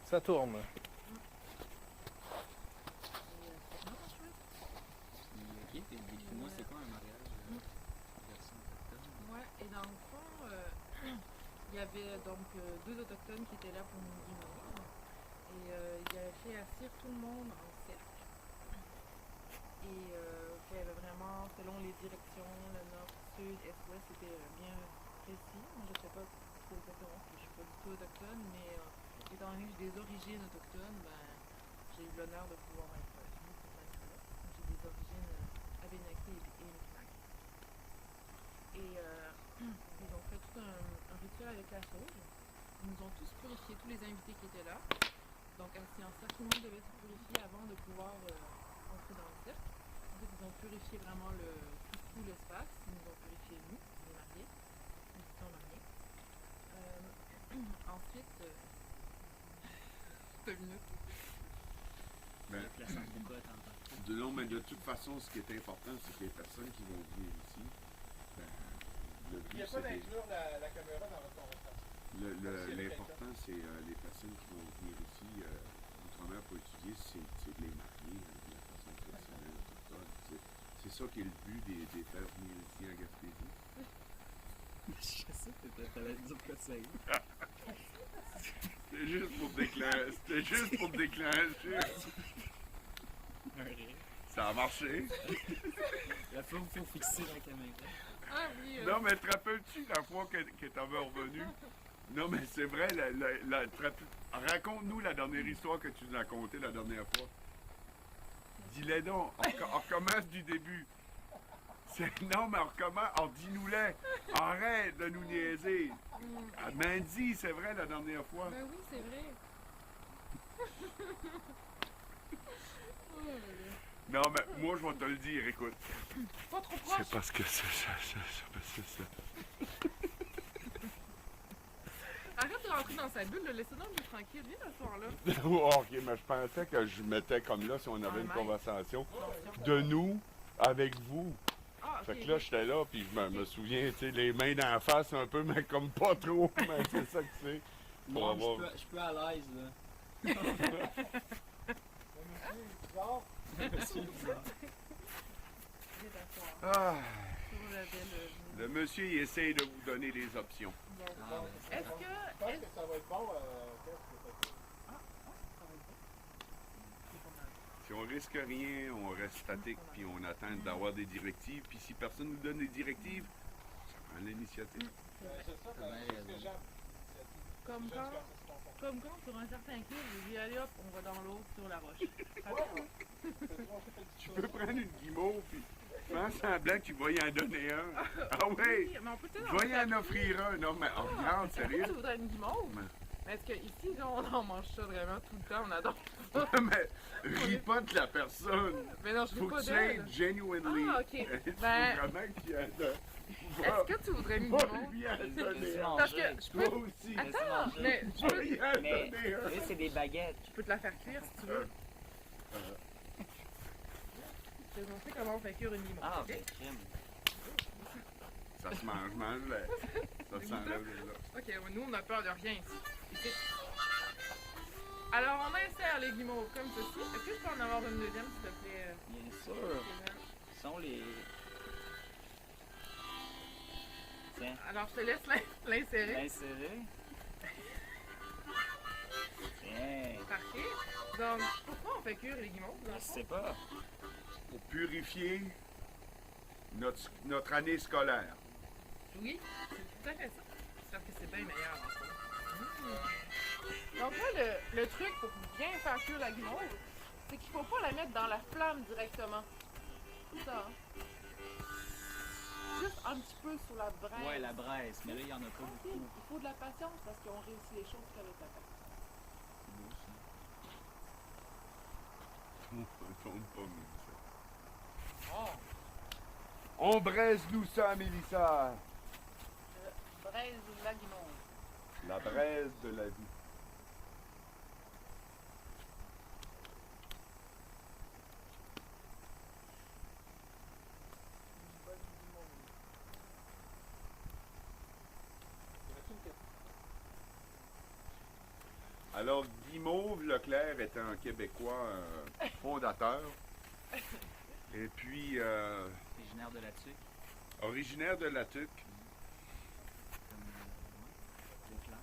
Ça tourne. Ok, dis-moi, c'est quoi un mariage version autochtone? Ouais, et dans le fond, il y avait donc deux autochtones qui étaient là pour nous guimauver. Et il avait fait asseoir tout le monde en cercle. Et qu'il y avait vraiment, selon les directions, le nord, sud, est, ouest, c'était bien précis. Moi, je ne sais pas trop exactement, parce que je ne suis pas du tout autochtone, mais étant donné que j'ai des origines autochtones, ben, j'ai eu l'honneur de pouvoir être venue pour mettre là. J'ai des origines abénaquis et Micmac. Et ils ont fait tout un rituel avec la sauge. Ils nous ont tous purifié, tous les invités qui étaient là. Donc, assis en cercle, tout le monde devait se purifier avant de pouvoir entrer dans le cercle. Ensuite, ils ont purifié vraiment tout l'espace. Ils nous ont purifié nous, les mariés, les futurs mariés. Ensuite, 2 minutes. Ben, La Sambuca, t'entends? non, mais de toute façon, ce qui est important, c'est que les personnes qui vont venir ici, ben, le Il n'y a but, pas c'est d'inclure la caméra dans votre conversation. l'important, c'est les personnes qui vont venir ici, outre-mer pour étudier, c'est de les marier de la façon traditionnelle autochtone. C'est ça qui est le but des faire venir ici en Gaspésie. Je sais que t'allais dire que c'est. C'était juste pour déclencher. C'était juste pour déclencher. Un rire. Ça a marché. La fois où il faut fixer la caméra. Ah oui, Non, mais te rappelles-tu la fois que t'avais revenu? Non, mais c'est vrai, raconte-nous la dernière histoire que tu nous as contée la dernière fois. Dis-les donc, on recommence du début. Non, mais on recommence, dis-nous-les. Arrête de nous niaiser. Ah, Mandy, c'est vrai la dernière fois. ben oui, c'est vrai. Non, mais moi, je vais te le dire, écoute. Pas trop proche. C'est parce que c'est ça. Arrête de rentrer dans sa bulle, laissez-nous un peu tranquille. Viens le soir là. Ok, mais je pensais que je mettais comme là si on avait une mec. conversation de nous avec vous. Ah, ok. Fait que là, j'étais là, puis je me souviens, tu sais, les mains d'en face un peu, mais comme pas trop, mais c'est ça que c'est. Pour Moi, avoir- je peux à l'aise, là. Le monsieur est bizarre. Monsieur, bizarre. Viens t'asseoir. Ah, Sur le bel. le monsieur, il essaye de vous donner des options. Bon. Ah, ben, Est-ce Je pense que. que ça va être bon, qu'est-ce que Ça va être bon. C'est pas mal. Si on risque rien, on reste statique, puis on attend d'avoir des directives. Puis si personne nous donne des directives, ça prend l'initiative. c'est ça, T'as bien qu'est-ce que raison. j'aime? Comme quand, comme quand sur un certain clip, j'ai dit allez hop, on va dans l'eau sur la roche. Tu peux prendre une guimauve, puis faire semblant que tu vas y en donner un. Ah ouais, Oui, mais on peut peut-être va y en offrir un. Non, mais oh, regarde, Tu sérieux. voudrais une guimauve? Ouais. Mais est-ce qu'ici, on en mange ça vraiment tout le temps? On adore. Mais ris pas de la personne. Mais non, je Faut veux que pas tu aies d'elle. genuinely. Ah, ok. Il faut Ben- vraiment qu'il y ait de. Est-ce que tu voudrais une Va guimauve? lui en donner Laisse-moi un. Parce manger. que je Toi peux. aussi. Attends, manger. mais je Va peux, lui en Mais, donner un. là, c'est des baguettes. je peux te la faire cuire si tu veux. Je vais te montrer comment on fait cuire une guimauve. Ah, ok? ben, crème. Ça se mange là. Ça s'enlève là. Ok, nous on a peur de rien ici. Alors on insère les guimauves comme ceci. Est-ce que je peux en avoir une deuxième s'il te plaît? Bien sûr. Ce sont les. Tiens, Alors je te laisse l'insérer. l'insérer. Tiens. Parfait. Donc pourquoi on fait cuire les guimauves? dans Je le fond? sais pas. Pour purifier notre année scolaire. Oui, c'est tout à fait ça. J'espère que c'est bien meilleur. en fait. Donc là, le truc pour bien faire cuire la guimauve, c'est qu'il faut pas la mettre dans la flamme directement. C'est ça. Hein? Juste un petit peu sur la braise. Ouais, la braise. Mais là, il y en a pas Ok, beaucoup. il faut de la patience parce qu'on réussit les choses qu'avec la patience. C'est beau, ça. Tombe pas, Mélissa. Oh! On braise-nous ça, Mélissa. Braise la guimauve. La braise de la vie. Une bonne guimauve. Alors, Guimauve Leclerc était un Québécois fondateur. Et puis, Originaire de la Tuque, originaire de la Tuque. comme Leclerc.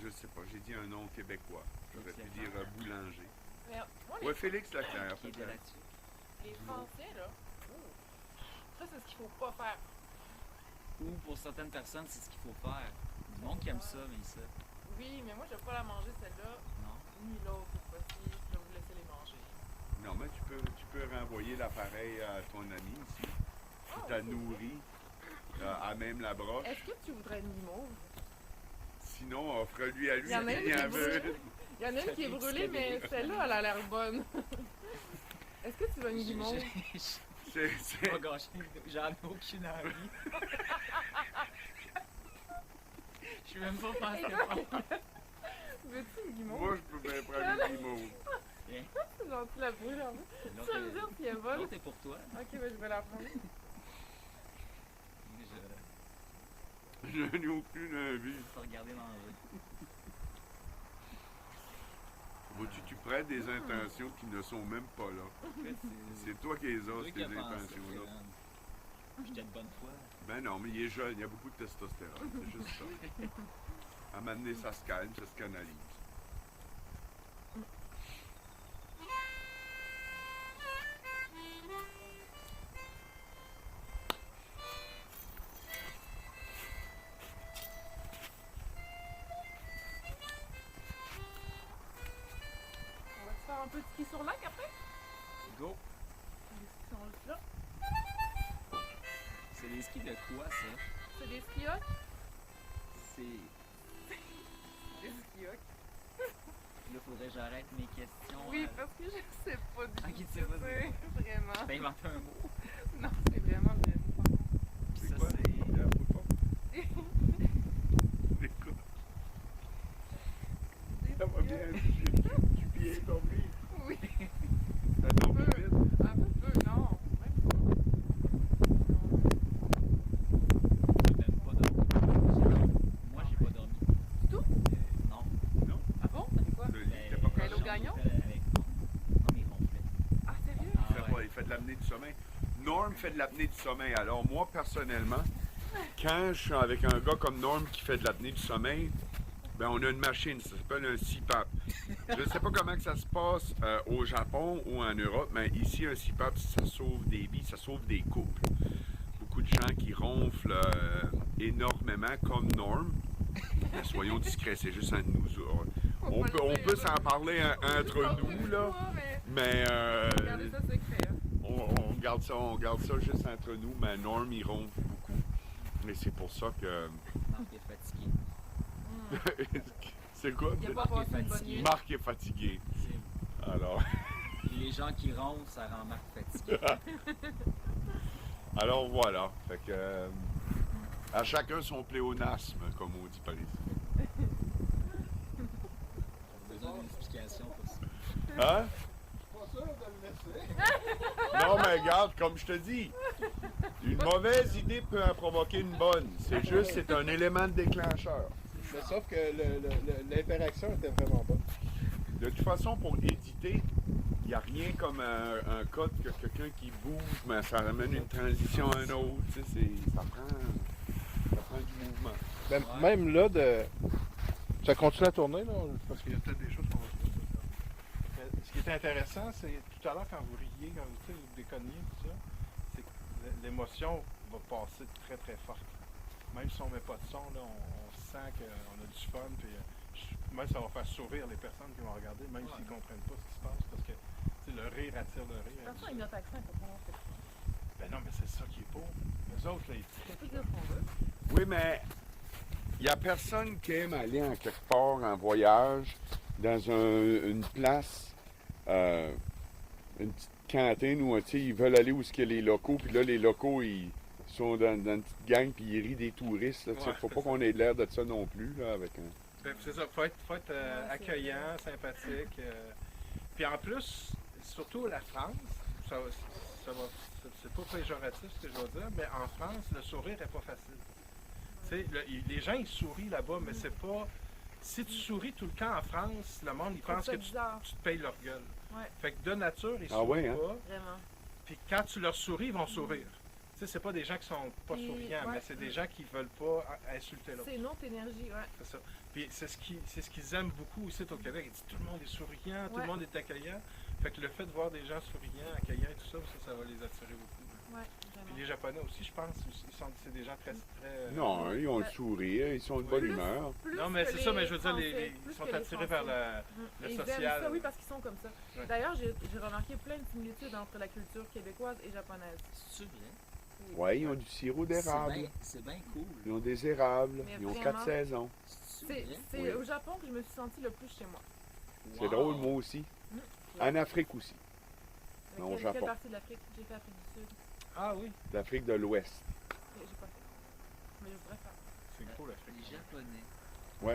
Je sais pas, j'ai dit un nom québécois. J'aurais pu Leclerc. dire boulanger. Mais moi, Ouais, Félix Leclerc, Qui est de la peut-être. Tuque. les Français, là, ça, c'est ce qu'il faut pas faire. Ou pour certaines personnes, c'est ce qu'il faut faire. Du monde qui aime ça, mais ça, Oui, mais moi, je vais pas la manger, celle-là, non. ni l'autre, cette fois-ci. Je vais vous laisser les manger. Non, mais tu peux renvoyer l'appareil à ton ami ici, qui Ah, t'a ok. nourri à même la broche. Est-ce que tu voudrais une guimauve? Sinon, offre-lui à lui. Il y en a une il qui est en veut brûlée. Il y en a une qui est Ça brûlée, fait mais des- celle-là, elle a l'air bonne. Est-ce que tu veux une guimauve? C'est Pas gâché, j'en ai aucune envie. Je suis même pas pensé à faire. Veux-tu une guimauve? Moi, je peux bien prendre une Guimauve. C'est gentil, la brûler en fait. Tu vas me dire si elle est bonne? L'autre est pour toi. Ok, ben je vais la prendre. Je Je n'ai aucune envie. vais regarder manger. Vois-tu, tu prêtes des intentions qui ne sont même pas là. En fait, C'est toi qui les as, lui ces qui a pensé, intentions-là. man. J'étais de bonne foi. Ben non, mais il est jeune, il y a beaucoup de testostérone, c'est juste ça. À m'amener, ça se calme, ça se canalise. On va te faire un peu de ski sur lac après? Go! Les skis sont juste là. C'est des skis de quoi, ça? C'est des ski hawks? C'est... Des ski hawks. Là, faudrait que j'arrête mes questions. Oui, parce que je sais pas du tout. Ok, tu ce sais que pas c'est. Vraiment. T'as inventé un mot. Non, c'est vraiment le mot. Puis C'est ça, quoi? c'est... Il y a un bout de porte. Écoute, ça va bien, tu bien tombé. Oui. Ça tombe vite. Un peu, non. Même pas. J'ai même pas dormi. Moi, j'ai pas dormi. Du tout? Non. Ah bon? Ça fait quoi? T'es pas Elle au gagnon? Avec... Non, mais ronflait. Ah, sérieux? Ah, ouais. Il fait de l'apnée du sommeil. Norm fait de l'apnée du sommeil. Alors moi, personnellement, quand je suis avec un gars comme Norm qui fait de l'apnée du sommeil, ben on a une machine, ça s'appelle un CPAP. Je ne sais pas comment que ça se passe au Japon ou en Europe, mais ici, un CPAP, ça sauve des vies, ça sauve des couples. Beaucoup de gens qui ronflent énormément, comme Norm. Mais soyons discrets, c'est juste un de nous. On peut s'en parler entre nous, là. Mais Regardez ça secret. Hein. on garde ça juste entre nous, mais Norm, il ronfle beaucoup. Et c'est pour ça que... Marc est fatigué. c'est quoi? Il a pas passé une bonne fatigué. nuit. Marc est fatigué. C'est- Alors, Les gens qui ronflent, ça rend Marc fatigué. alors voilà. Fait que... à chacun son pléonasme, comme on dit par ici. J'ai besoin d'une explication pour ça. Hein? Je suis pas sûr de le laisser. Non, mais regarde, comme je te dis, une mauvaise idée peut en provoquer une bonne. C'est juste, c'est un élément de déclencheur. Mais sauf que l'interaction était vraiment bonne. De toute façon, pour éditer, il n'y a rien comme un code que quelqu'un qui bouge, mais ça ramène une transition à un autre. Tu sais, ça prend du mouvement. Ben, Ouais. même là, ça continue à tourner, là, parce qu'il y a peut-être des choses qu'on va se dire. Ce qui est intéressant, c'est tout à l'heure quand vous riez, quand vous déconniez, tout ça, c'est que l'émotion va passer très très forte. Même si on met pas de son, là, on sent qu'on a du fun, puis même ça va faire sourire les personnes qui vont regarder, même s'ils ne comprennent pas ce qui se passe, parce que tu sais, le rire attire le rire. De toute façon, avec notre accent, il faut pas lancer. Ben non, mais c'est ça qui est beau. Les autres, là, ils On peut dire ce qu'on veut. Oui, mais il n'y a personne qui aime aller en quelque part en voyage dans une place, une petite cantine où tu sais, ils veulent aller où il y a les locaux, puis là, les locaux, ils sont dans une petite gang, puis ils rient des touristes. Il ne Ouais, faut pas c'est qu'on ait l'air de ça non plus, là, avec un... Ben, c'est ça, faut être c'est accueillant, sympathique. Puis en plus, surtout la France, c'est pas péjoratif ce que je veux dire, mais en France, le sourire n'est pas facile. Tu sais, les gens ils sourient là-bas, mais c'est pas si tu souris tout le temps en France, le monde, il Trouve pense ça que bizarre. tu te payes leur gueule. Ouais. Fait que de nature, ils Ah sourient ouais, hein? pas. Vraiment. Puis quand tu leur souris, ils vont sourire. Tu sais, c'est pas des gens qui sont pas Puis, souriants, ouais. mais c'est des gens qui veulent pas insulter l'autre. C'est une autre énergie, ouais. C'est ça. Puis c'est ce qu'ils aiment beaucoup ici au Québec. Ils disent tout le monde est souriant, tout Ouais. le monde est accueillant. Fait que le fait de voir des gens souriants, accueillants et tout ça, ça va les attirer beaucoup. Ouais, Puis vraiment. les Japonais aussi, je pense, c'est des gens très... Non, ils ont le sourire, ils sont de bonne Plus- humeur. Plus Non, mais que c'est ça, mais les je veux dire, Français, ils plus sont que les attirés vers Français. le Ils social. aiment ça, oui, parce qu'ils sont comme ça. Ouais. D'ailleurs, j'ai remarqué plein de similitudes entre la culture québécoise et japonaise. C'est vrai? Ouais, ils ont du sirop d'érable. C'est bien cool. Ils ont des érables. Mais Ils ont vraiment. 4 saisons. C'est Oui. au Japon que je me suis sentie le plus chez moi. C'est Wow. drôle, moi aussi. En Afrique aussi. Non, au Quelle Japon. partie de l'Afrique? J'ai fait Afrique du Sud. Ah oui, L'Afrique de l'Ouest. J'ai pas fait. Mais je voudrais faire. c'est cool l'Afrique. Les Japonais. Moi,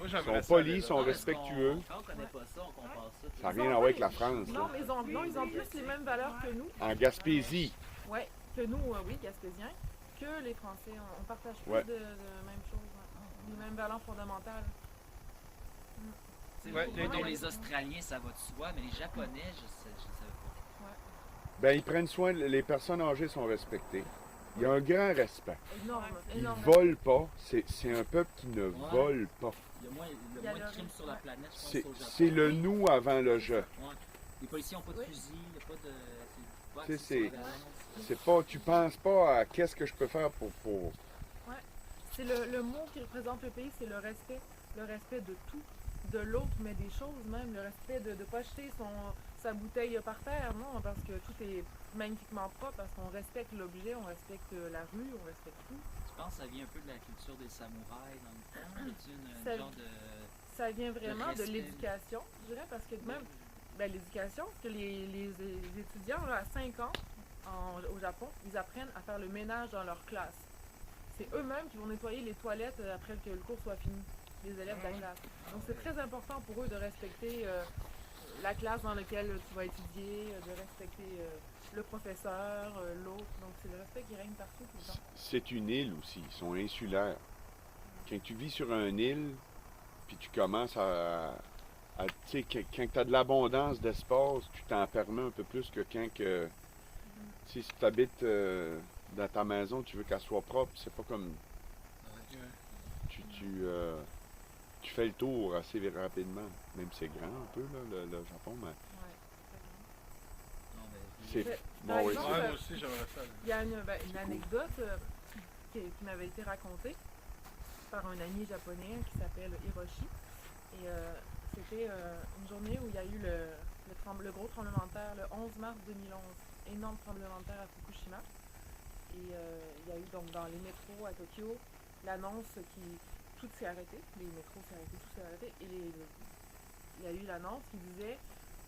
Ils j'aimerais sont ça aller polis, là. sont Ah, parce respectueux. Quand on connaît pas ça, on compare ça. Ça n'a Ils rien ont à voir pas avec la les- France. Non, là. mais ils ont plus les mêmes valeurs que nous. En Gaspésie. Ouais, que nous, oui, Gaspésiens, que les Français. On partage plus Ouais. de mêmes choses, ouais. Les mêmes valeurs fondamentales. C'est Ouais, pour les- les Australiens, ça va de soi, mais les Japonais, je savais pas. Ben, ils prennent soin, les personnes âgées sont respectées. Il y a un grand respect. Énorme, Ils énorme. volent pas. C'est un peuple qui ne Ouais. vole pas. Il y a moins, Il y a de le- crimes sur la ouais. planète, je pense, C'est au Japon. c'est le nous avant le je. Ouais. Les policiers n'ont pas de Oui. fusil, il n'y a pas de. Pas Tu sais, accès sur la c'est- violence. C'est pas, tu penses pas à qu'est-ce que je peux faire pour... C'est le mot qui représente le pays, c'est le respect. Le respect de tout, de l'autre, mais des choses même. Le respect de ne pas jeter sa bouteille par terre, non, parce que tout est magnifiquement propre, parce qu'on respecte l'objet, on respecte la rue, on respecte tout. Tu penses que ça vient un peu de la culture des samouraïs dans le temps? Y a-t-il Ça- une genre de. Ça vient vraiment de respect. l'éducation, je dirais, parce que même l'éducation, parce que les étudiants là, à 5 ans au Japon, ils apprennent à faire le ménage dans leur classe. C'est eux-mêmes qui vont nettoyer les toilettes après que le cours soit fini, les élèves de la classe. Donc c'est très important pour eux de respecter la classe dans laquelle tu vas étudier, de respecter le professeur, l'autre. Donc c'est le respect qui règne partout tout le temps. C'est une île aussi, ils sont insulaires. Quand tu vis sur une île, puis tu commences tu sais, quand tu as de l'abondance d'espace, tu t'en permets un peu plus que quand que... Tu sais, si tu habites dans ta maison, tu veux qu'elle soit propre, c'est pas comme... Tu fais le tour assez rapidement. Même si c'est grand un peu, là, le Japon, mais Ouais, Non, mais. c'est... Mais, Bon, par oui, exemple, Ouais, moi aussi, j'aimerais ça. il y a une anecdote qui m'avait été racontée par un ami japonais qui s'appelle Hiroshi. Et c'était une journée où il y a eu le gros tremblement de terre, le 11 mars 2011. Énorme tremblement de terre à Fukushima. Et il y a eu donc dans les métros à Tokyo l'annonce qui... Tout s'est arrêté, les métros s'est arrêté, tout s'est arrêté. Et il y a eu l'annonce qui disait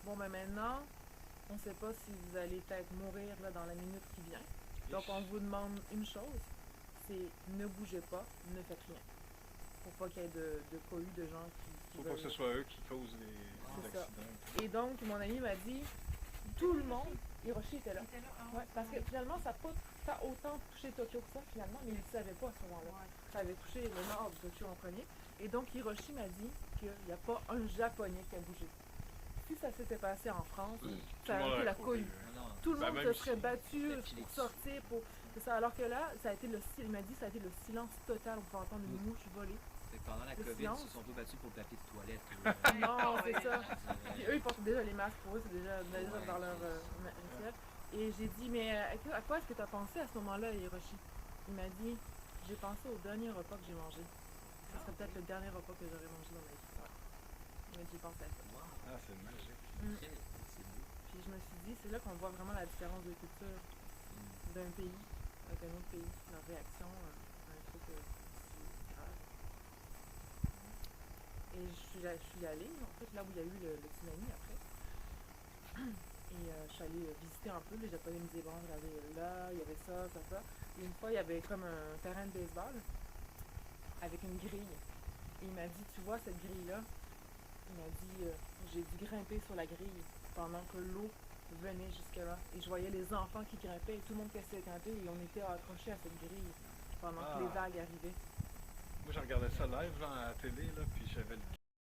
bon, ben maintenant, on ne sait pas si vous allez peut-être mourir là, dans la minute qui vient. Donc on vous demande une chose, c'est ne bougez pas, ne faites rien. Pour pas qu'il y ait de cohue de gens qui Faut pas que ce soit eux qui causent les C'est ça. accidents. Et donc mon ami m'a dit, tout le monde, Hiroshi était là. Ouais, parce que finalement ça n'a pas autant touché Tokyo que ça finalement, mais il ne savait pas à ce moment-là. Ça avait touché le nord de Tokyo en premier. Et donc Hiroshi m'a dit qu'il n'y a pas un Japonais qui a bougé. Si ça s'était passé en France, ça le monde aurait été aurait la couru. cohue. Non, non. Tout le Ben, monde même se serait si- battu Puis pour sortir, c'est ça. Alors que là, ça a été il m'a dit ça a été le silence total. On peut entendre une mouche voler. Fait que pendant la Le COVID, silence. ils se sont tous battus pour le papier de toilette. Non, c'est ça. Euh, Puis eux, ils portent déjà les masques pour eux, c'est déjà dans leur rituel. Et j'ai dit, mais à quoi est-ce que tu as pensé à ce moment-là, Hiroshi? Il m'a dit, j'ai pensé au dernier repas que j'ai mangé. Ce serait peut-être le dernier repas que j'aurais mangé dans ma vie. Mais j'ai pensé à ça. wow, Ah, c'est magique. c'est beau. Puis je me suis dit, c'est là qu'on voit vraiment la différence de culture d'un pays avec un autre pays, leur réaction à un truc aussi grave. Et je suis allée, en fait, là où il y a eu le tsunami après. Et je suis allée visiter un peu. Les Japonais me disaient, bon, regardez, là, il y avait ça, ça, ça. Et une fois, il y avait comme un terrain de baseball avec une grille. Et il m'a dit, tu vois cette grille-là? Il m'a dit, j'ai dû grimper sur la grille pendant que l'eau venait jusque-là. Et je voyais les enfants qui grimpaient et tout le monde qui essayait de grimper et on était accrochés à cette grille pendant que les vagues arrivaient. Moi, je regardais ça live là, à la télé, là, puis j'avais le